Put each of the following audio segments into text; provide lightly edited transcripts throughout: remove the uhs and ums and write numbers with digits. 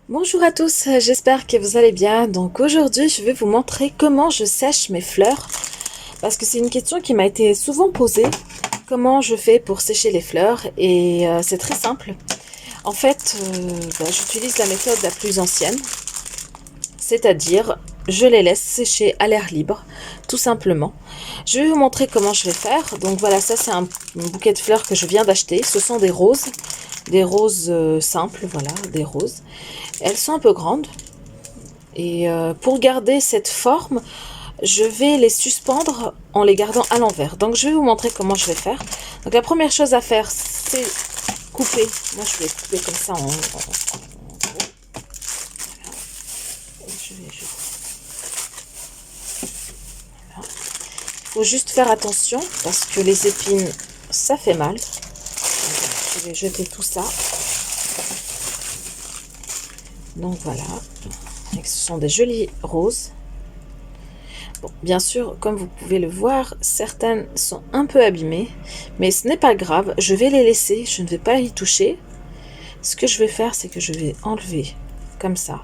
Bonjour à tous, j'espère que vous allez bien. Donc aujourd'hui, je vais vous montrer comment je sèche mes fleurs parce que c'est une question qui m'a été souvent posée. Comment je fais pour sécher les fleurs et c'est très simple. En fait, j'utilise la méthode la plus ancienne, c'est-à-dire je les laisse sécher à l'air libre, tout simplement. Je vais vous montrer comment je vais faire. Donc voilà, ça c'est un bouquet de fleurs que je viens d'acheter. Ce sont des roses simples, voilà, des roses. Elles sont un peu grandes. Et pour garder cette forme, je vais les suspendre en les gardant à l'envers. Donc je vais vous montrer comment je vais faire. Donc la première chose à faire, c'est couper. Moi je vais couper comme ça Il faut juste faire attention parce que les épines, ça fait mal. Je vais jeter tout ça. Donc voilà. Et ce sont des jolies roses. Bon, bien sûr, comme vous pouvez le voir, certaines sont un peu abîmées, mais ce n'est pas grave, je vais les laisser, je ne vais pas y toucher. Ce que je vais faire, c'est que je vais enlever comme ça.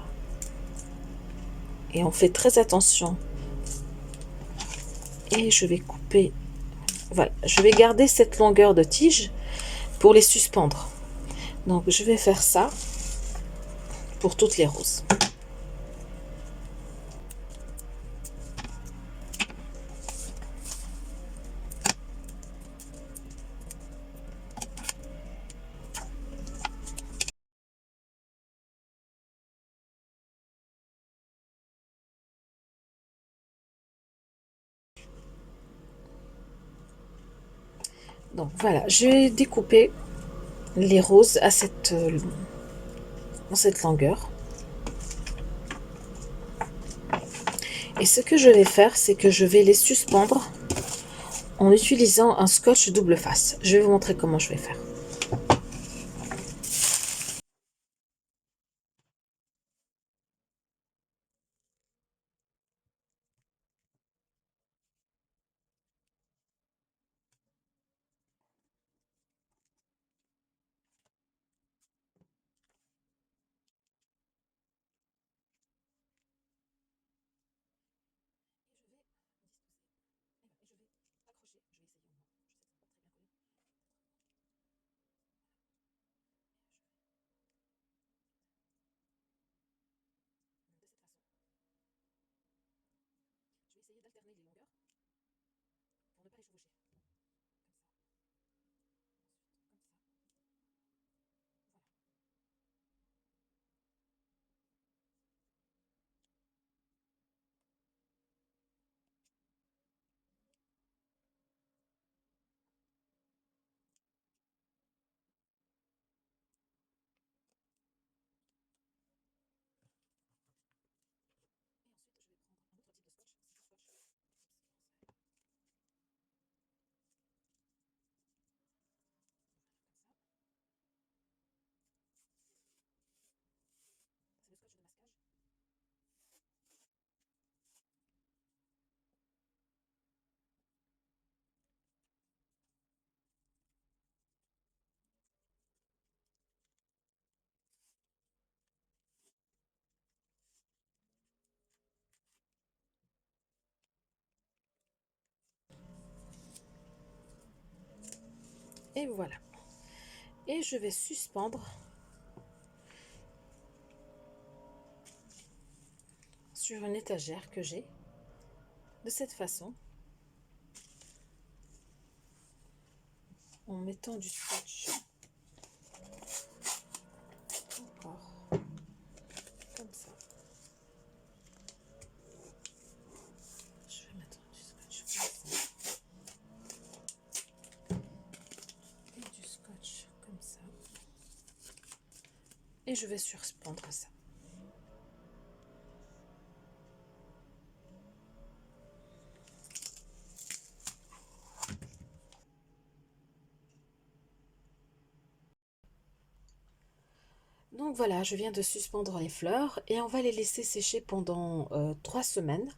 Et on fait très attention. Et je vais couper. Voilà, je vais garder cette longueur de tige pour les suspendre. Donc je vais faire ça pour toutes les roses. Donc voilà, je vais découper les roses dans cette longueur. Et ce que je vais faire, c'est que je vais les suspendre en utilisant un scotch double face. Je vais vous montrer comment je vais faire. Je vais essayer d'alterner les longueurs pour ne pas les chevaucher. Et voilà. Et je vais suspendre sur une étagère que j'ai de cette façon en mettant du scotch encore comme ça. Je vais mettre du scotch comme ça et du scotch comme ça. Et je vais suspendre ça. Donc voilà, je viens de suspendre les fleurs et on va les laisser sécher pendant 3 semaines,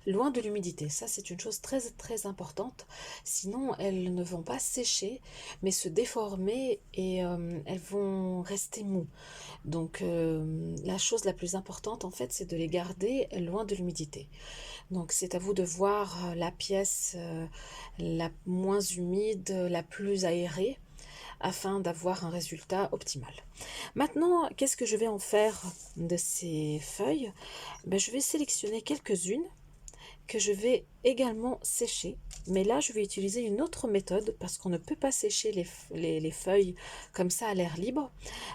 loin de l'humidité. Ça, c'est une chose très très importante. Sinon, elles ne vont pas sécher, mais se déformer et elles vont rester moues. Donc la chose la plus importante, en fait, c'est de les garder loin de l'humidité. Donc c'est à vous de voir la pièce la moins humide, la plus aérée, afin d'avoir un résultat optimal. Maintenant, qu'est-ce que je vais en faire de ces feuilles? Ben, je vais sélectionner quelques-unes que je vais également sécher. Mais là, je vais utiliser une autre méthode parce qu'on ne peut pas sécher les feuilles comme ça à l'air libre.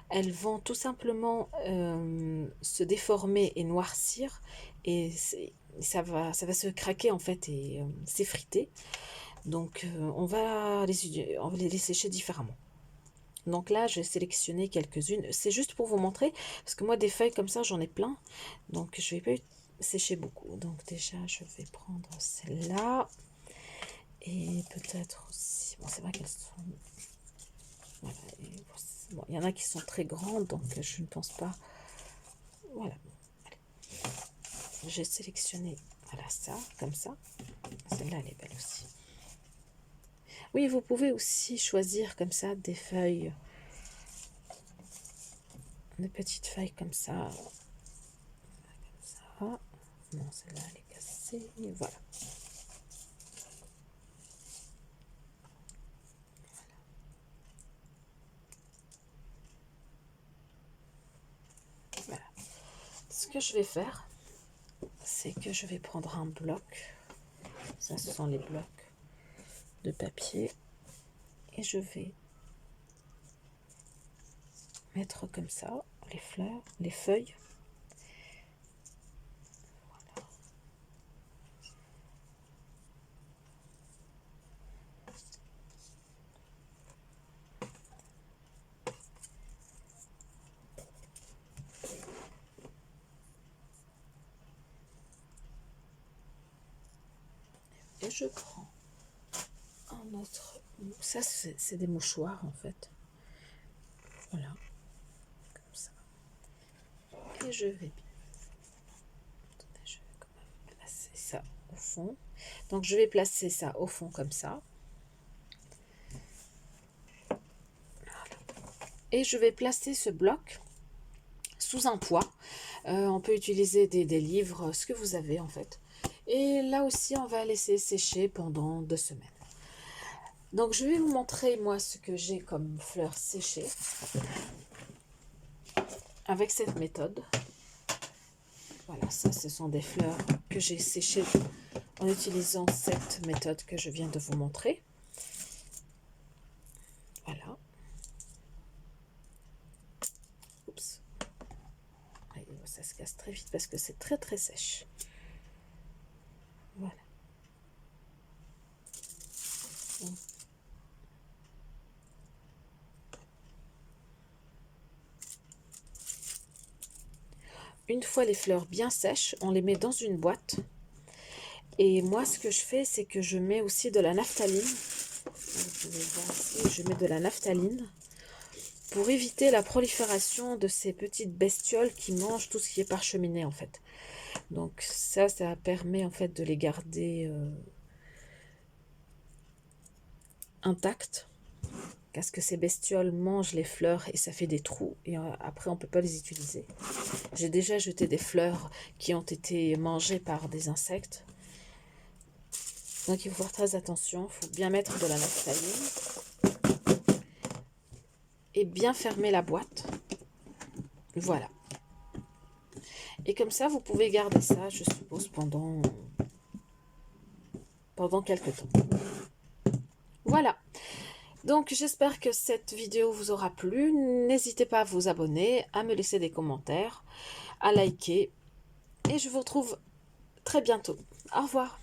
Elles vont tout simplement se déformer et noircir et ça va se craquer en fait et s'effriter. Donc, on va les sécher différemment. Donc là, je vais sélectionner quelques-unes. C'est juste pour vous montrer, parce que moi, des feuilles comme ça, j'en ai plein. Donc, je vais pas sécher beaucoup. Donc déjà, je vais prendre celle-là. Et peut-être aussi... Bon, c'est vrai qu'elles sont... Voilà. Bon, il y en a qui sont très grandes, donc je ne pense pas... Voilà. Allez. J'ai sélectionné, voilà, ça, comme ça. Celle-là, elle est belle aussi. Oui, vous pouvez aussi choisir comme ça des feuilles... Des petites feuilles comme ça. Ah, non, celle-là, elle est cassée. Voilà. Voilà. Ce que je vais faire, c'est que je vais prendre un bloc. Ça, ce sont les blocs de papier. Et je vais mettre comme ça les fleurs, les feuilles. Voilà. Et je prends un autre. Ça, c'est des mouchoirs en fait. Voilà. Comme ça. Et je vais bien. Attendez, je vais quand même placer ça au fond. Donc, je vais placer ça au fond comme ça. Voilà. Et je vais placer ce bloc sous un poids. On peut utiliser des livres, ce que vous avez en fait. Et là aussi, on va laisser sécher pendant 2 semaines. Donc, je vais vous montrer, moi, ce que j'ai comme fleurs séchées avec cette méthode. Voilà, ça, ce sont des fleurs que j'ai séchées en utilisant cette méthode que je viens de vous montrer. Voilà. Oups. Ça se casse très vite parce que c'est très, très sèche. Voilà. Une fois les fleurs bien sèches, on les met dans une boîte. Et moi, ce que je fais, c'est que je mets aussi de la naphtaline. Vous pouvez voir ici, je mets de la naphtaline pour éviter la prolifération de ces petites bestioles qui mangent tout ce qui est parcheminé en fait. Donc ça permet en fait de les garder intactes. Parce que ces bestioles mangent les fleurs et ça fait des trous et après on peut pas les utiliser. J'ai déjà jeté des fleurs qui ont été mangées par des insectes. Donc il faut faire très attention, il faut bien mettre de la naphtaline et bien fermer la boîte. Voilà. Et comme ça, vous pouvez garder ça, je suppose, pendant quelques temps. Voilà. Donc j'espère que cette vidéo vous aura plu. N'hésitez pas à vous abonner, à me laisser des commentaires, à liker. Et je vous retrouve très bientôt. Au revoir.